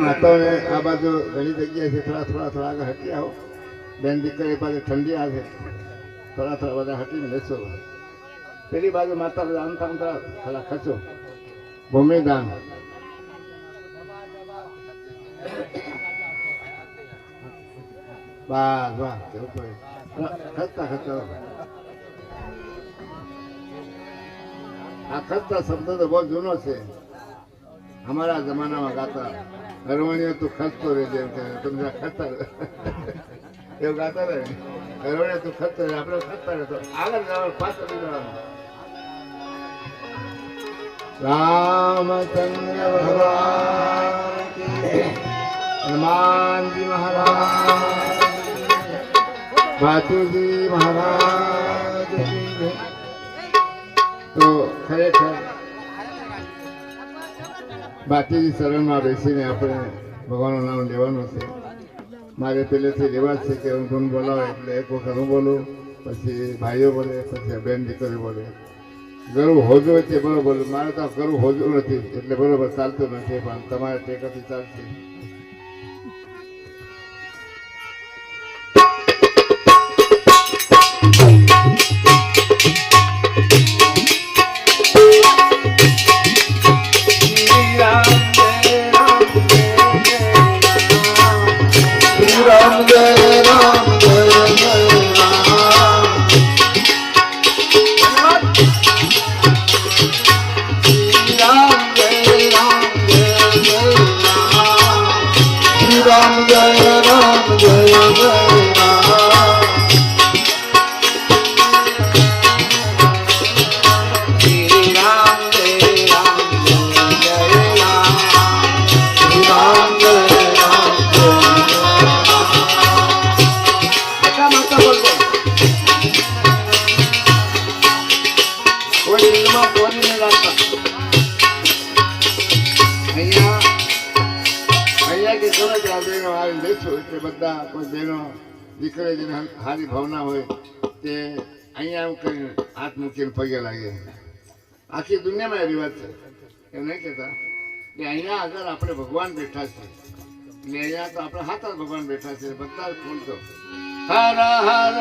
માતાઓને આ બાજુ ઘણી જગ્યાએ છે, થોડા આગળ હટી આવો. બેન દીકરી પાસે ઠંડી આવે, થોડા બધા હટીને બેસો. પેલી બાજુ માતા આમતા આમતા થોડા ખર્ચો ભૂમિદાન. વાહ વાહ ખર્ચતા આ ખર્ચતા શબ્દ તો બહુ જૂનો છે. અમારા જમાનામાં ગાતા હરવણીઓ તું ખર્ચતો રહેજે એમ કે તમને ખર્ચતા એવું ગાતા રહે. હરવણીઓ તું ખર્ચતો રહે, આપણે ખર્ચતા રહેતો આગળ જવાનું પાછળ જવાનું. રામચંદ્ર ભગવાન હનુમાનજી મહારાજ, ભાતુજી મહારાજ. તો ખરેખર ભાતીજી શરણમાં બેસીને આપણે ભગવાનનું નામ લેવાનું છે. મારે પહેલેથી રિવાજ છે કે હું ગુણ બોલાવે એટલે એક વખત હું બોલું, પછી ભાઈઓ બોલે, પછી બેન દીકરી બોલે. ગરું હોજો છે બરોબર, મારે તો ગરું હોજું નથી એટલે બરોબર ચાલતું નથી, પણ તમારે ટેકાથી ચાલશે. બધા કોઈ બહેનો દીકરી જેને સારી ભાવના હોય તે અહીંયા એમ કરીને હાથ મૂકીને પગે લાગે. આખી દુનિયામાં એ રિવાજ છે, એમ નહીં કહેતા કે અહીંયા આગળ આપણે ભગવાન બેઠા છે, એટલે અહીંયા તો આપણે હાથ જ ભગવાન બેઠા છે. બધા જ બોલતો હર હર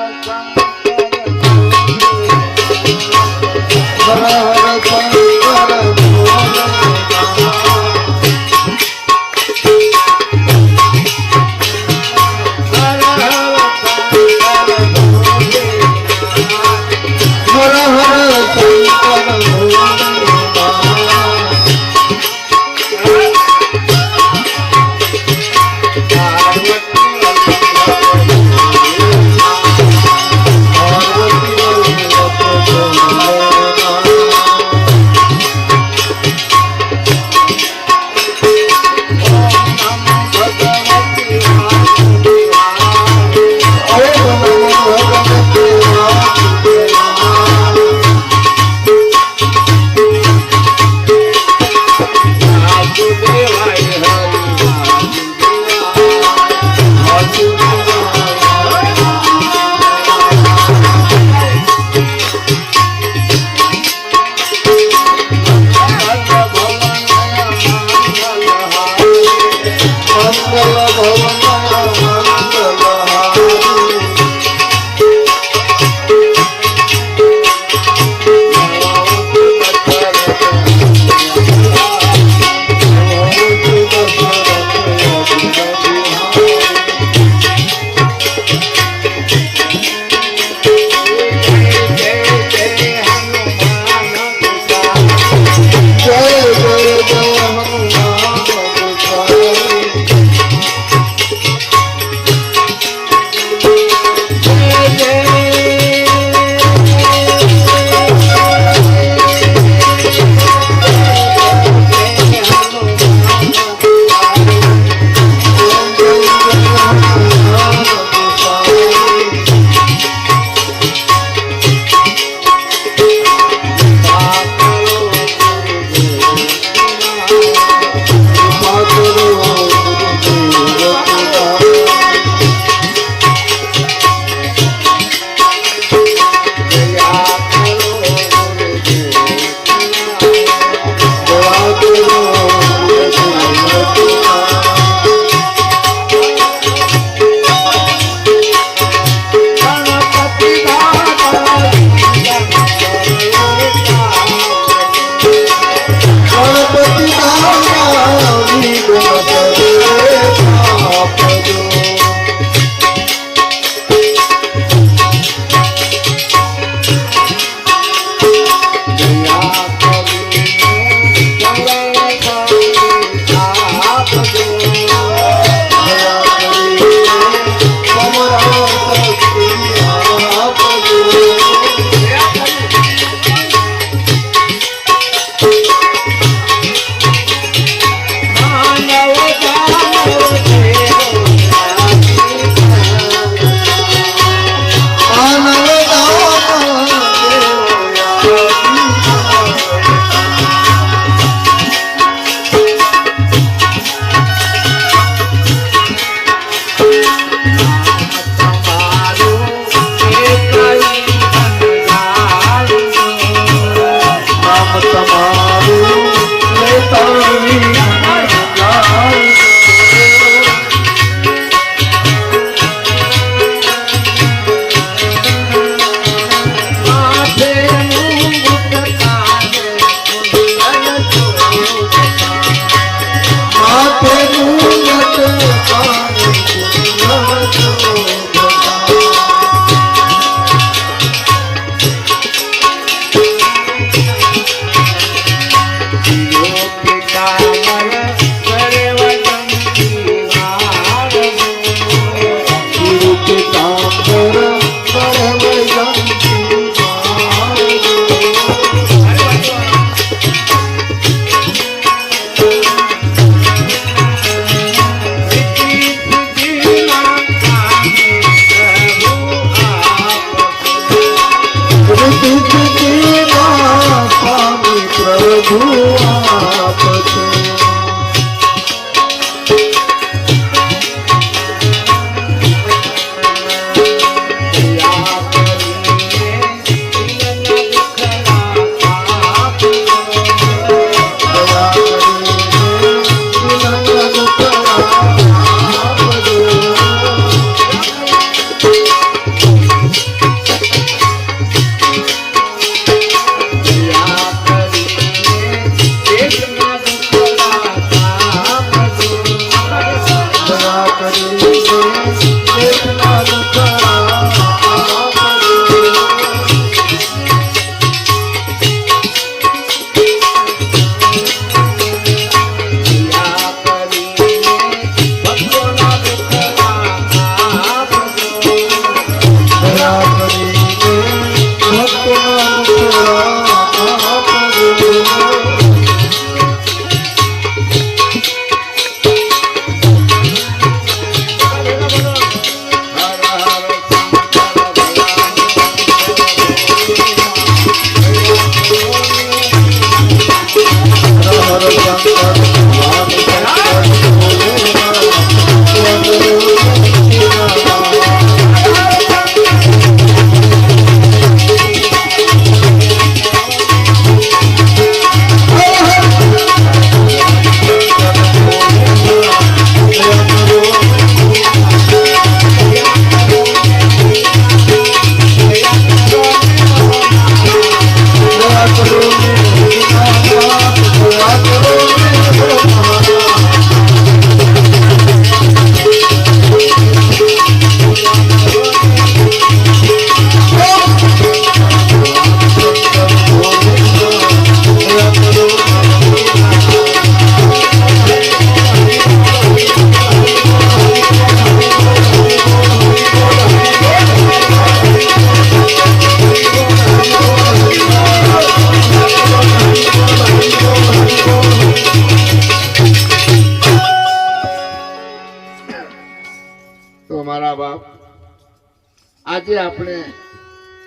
આજે આપણે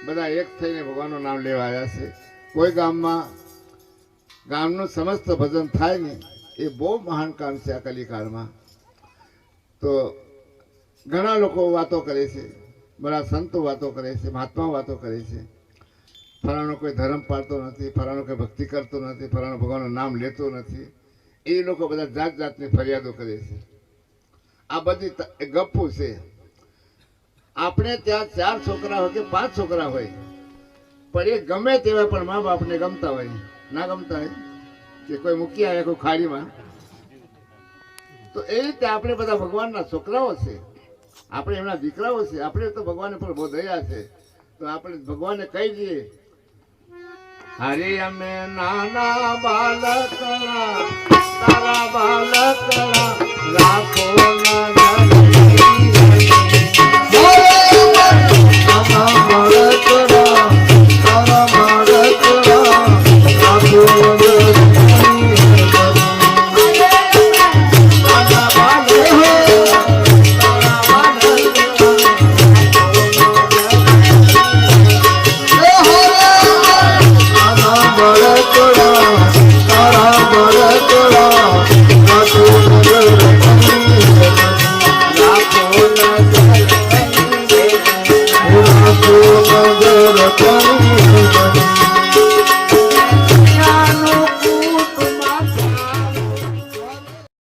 બધા એક થઈને ભગવાનનું નામ લેવા આવ્યા છે. કોઈ ગામનું સમસ્ત ભજન થાય ને એ બહુ મહાન કામ છે આ કલિકાળમાં. તો ઘણા લોકો વાતો કરે છે, બધા સંતો વાતો કરે છે, મહાત્મા વાતો કરે છે. ફલાણો કોઈ ધર્મ પાળતો નથી, ફલાણો કોઈ ભક્તિ કરતો નથી, ફલાણો ભગવાનનું નામ લેતો નથી. એ લોકો બધા જાત જાતની ફરિયાદો કરે છે. આ બધી ગપ્પુ છે. આપણે ત્યાં 4 છોકરા હોય કે 5 છોકરા હોય, પણ એ ગમે તેવા પણ મા બાપને ગમતા હોય, ના ગમતા હોય કે કોઈ મૂકી આવે કોઈ ખાડીમાં. તો એ રીતે આપણે બધા ભગવાનના છોકરાઓ છે, આપણે એમના દીકરાઓ છે. આપણે તો ભગવાન પર બહુ દયા છે. તો આપણે ભગવાનને કહી દઈએ, હરે અમે નાના બાલકડા તારા બાલકડા રાખો ના